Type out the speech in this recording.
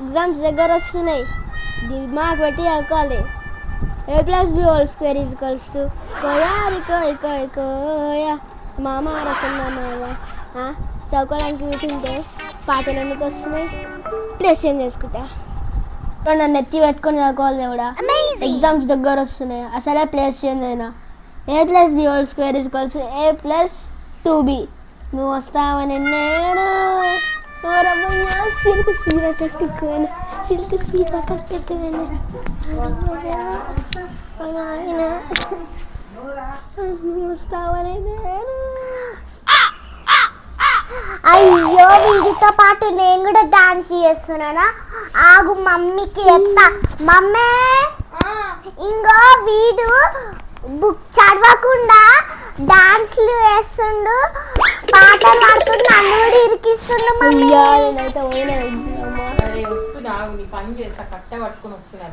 Exams దగ్గర వస్తున్నాయి, దిమాగ్ పెట్టి చదువుకోవాలి. a+b² = కోయా మామ రసం మామ. చదువుకోవడానికి కూర్చుంటే పాటలు ఎందుకు వస్తున్నాయి? ప్లేస్ చేంజ్ చేసుకుంటా. నన్ను ఎత్తి పెట్టుకొని చదువుకోవాలి దేవుడా. ఎగ్జామ్స్ దగ్గర వస్తున్నాయి, అసలే ప్లేస్ చేంజ్ అయినా. a+b² = a+2b. నువ్వు వస్తావని నేను సిల్క్ సీర కట్టుకోను, సిల్క్ సీర కట్టుకోను. వస్తావని నేను. అయ్యో వీడితో పాటు నేను కూడా డాన్స్ చేస్తున్నానా? ఆగు మమ్మీకి చెప్తా. మమ్మీ ఇంకో వీడు బుక్ చదవకుండా డాన్స్లు వేస్తుండు, పాటలు పాడుతుండు, నన్ను కూడా ఇరికిస్తుండు. మమ్మీ వస్తున్నా, పని చేస్తా, కట్ట పట్టుకుని వస్తున్నా.